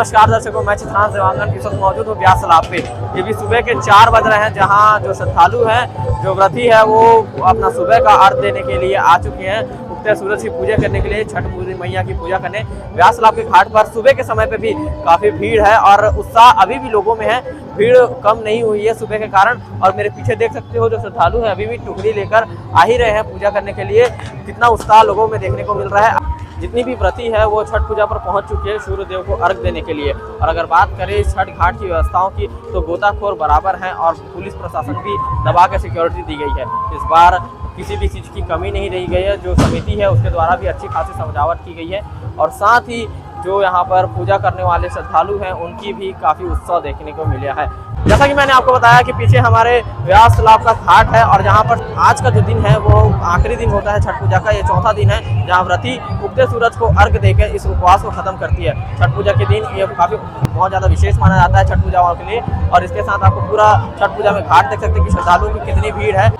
नमस्कार दर्शकों, मैं चित्रांश देवांगन इस वक्त मौजूद हूँ ब्यास तालाब पे। ये भी सुबह के 4 बज रहे हैं, जहाँ जो श्रद्धालु हैं, जो व्रती है, वो अपना सुबह का अर्घ देने के लिए आ चुके हैं। उगते सूरज की पूजा करने के लिए, छठ मैया की पूजा करने ब्यास तालाब के घाट पर सुबह के समय पे भी काफ़ी भीड़ है और उत्साह अभी भी लोगों में है। भीड़ कम नहीं हुई है सुबह के कारण। और मेरे पीछे देख सकते हो, जो श्रद्धालु है अभी भी टुकड़ी लेकर आ ही रहे हैं पूजा करने के लिए। कितना उत्साह लोगों में देखने को मिल रहा है। जितनी भी व्रती है वो छठ पूजा पर पहुंच चुकी है सूर्य देव को अर्घ देने के लिए। और अगर बात करें छठ घाट की व्यवस्थाओं की, तो गोताखोर बराबर हैं और पुलिस प्रशासन भी दबा के सिक्योरिटी दी गई है। इस बार किसी भी चीज़ की कमी नहीं रही गई है। जो समिति है उसके द्वारा भी अच्छी खासी सजावट की गई है और साथ ही जो यहाँ पर पूजा करने वाले श्रद्धालु हैं उनकी भी काफ़ी उत्साह देखने को मिला है। जैसा कि मैंने आपको बताया कि पीछे हमारे ब्यास तालाब का घाट है और जहाँ पर आज का जो दिन है वो आखिरी दिन होता है छठ पूजा का। ये चौथा दिन है जहाँ व्रती उगते सूरज को अर्घ देकर इस उपवास को खत्म करती है। छठ पूजा के दिन ये काफ़ी बहुत ज़्यादा विशेष माना जाता है छठ पूजा के लिए। और इसके साथ आपको पूरा छठ पूजा में घाट देख सकते हैं कि श्रद्धालुओं की कितनी भीड़ है।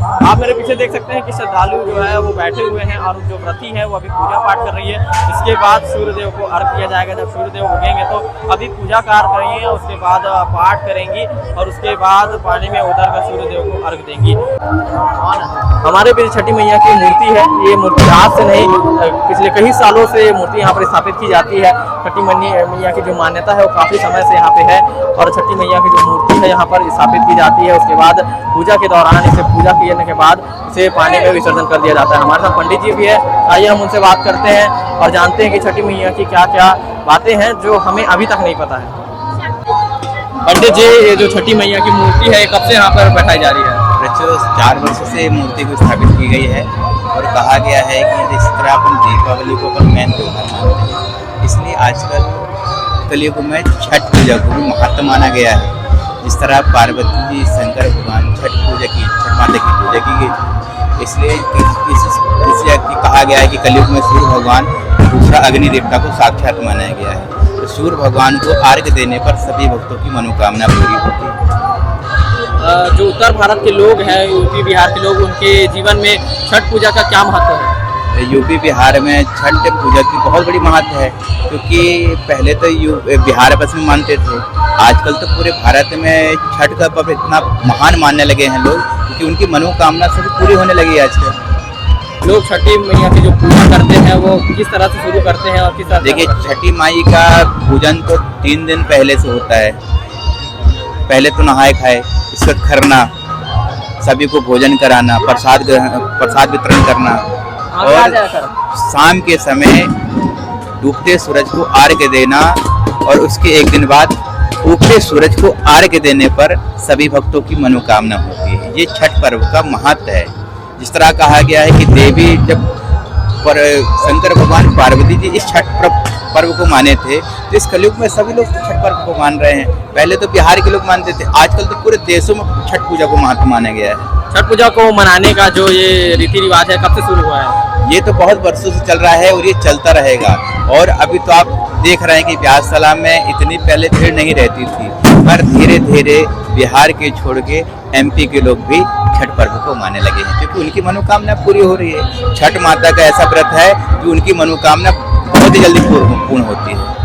आप मेरे पीछे देख सकते हैं कि श्रद्धालु जो है वो बैठे हुए हैं और जो व्रती है वो अभी पूजा पाठ कर रही है। इसके बाद सूर्यदेव को अर्घ दिया जाएगा। जब सूर्यदेव उगेंगे तो अभी पूजा कार्य करेंगे, उसके बाद पाठ करेंगी और उसके बाद पानी में उतर कर सूर्यदेव को अर्घ देंगी। हमारे पीछे छठी मैया की मूर्ति है। ये मूर्ति आज से नहीं, पिछले कई सालों से ये मूर्ति यहाँ पर स्थापित की जाती है। छठी मैया की जो मान्यता है वो काफ़ी समय से यहाँ पे है और छठी मैया की जो मूर्ति है यहाँ पर स्थापित की जाती है। उसके बाद पूजा के दौरान इसे पूजा करने के बाद इसे पानी में विसर्जन कर दिया जाता है। हमारे साथ पंडित जी भी है, आइए हम उनसे बात करते हैं और जानते हैं कि छठी मैया की क्या क्या बातें हैं जो हमें अभी तक नहीं पता है। पंडित जी, ये जो छठी मैया की मूर्ति है कब से यहाँ पर बैठाई जा रही है? 4 वर्षों से मूर्ति को स्थापित की गई है और कहा गया है कि जिस तरह अपन दीपावली को अपन मेन त्योहार मानते हैं, इसलिए आजकल कलयुग में छठ पूजा को भी महत्व माना गया है। जिस तरह पार्वती जी, शंकर भगवान छठ माता की पूजा की गई, इसलिए कहा गया है कि कलयुग में सूर्य भगवान दूसरा अग्नि देवता को साक्षात माना गया है। तो सूर्य भगवान को अर्घ देने पर सभी भक्तों की मनोकामना पूरी होती है। जो उत्तर भारत के लोग हैं, यूपी बिहार के लोग, उनके जीवन में छठ पूजा का क्या महत्व है? यूपी बिहार में छठ पूजा की बहुत बड़ी महत्व है, क्योंकि पहले तो बिहार बस में मानते थे। आजकल तो पूरे भारत में छठ का पर्व इतना महान मानने लगे हैं लोग, क्योंकि उनकी मनोकामना सभी पूरी होने लगी है आजकल। लोग छठी मैया की जो पूजा करते हैं वो किस तरह से शुरू करते हैं और किस तरह? देखिए, छठी माई का पूजन तो 3 दिन पहले से होता है। पहले तो नहाए खाए, इसका खरना, सभी को भोजन कराना, प्रसाद वितरण करना और शाम के समय डूबते सूरज को अर्घ्य देना और उसके 1 दिन बाद उगते सूरज को अर्घ्य देने पर सभी भक्तों की मनोकामना होती है। ये छठ पर्व का महत्व है। जिस तरह कहा गया है कि देवी जब शंकर भगवान पार्वती जी इस छठ पर्व को माने थे, तो इस कलयुग में सभी लोग छठ पर्व को मान रहे हैं। पहले तो बिहार के लोग मानते थे, आजकल तो पूरे देशों में छठ पूजा को महत्व माना गया है। छठ पूजा को मनाने का जो ये रीति रिवाज है कब से शुरू हुआ है? ये तो बहुत वर्षों से चल रहा है और ये चलता रहेगा। और अभी तो आप देख रहे हैं कि ब्यास तालाब में इतनी पहले भीड़ नहीं रहती थी, पर धीरे धीरे बिहार के छोड़ के MP के लोग भी छठ पर्व को मानने लगे हैं, क्योंकि उनकी मनोकामना पूरी हो रही है। छठ माता का ऐसा व्रत है कि उनकी मनोकामना बहुत ही जल्दी पूर्ण होती है।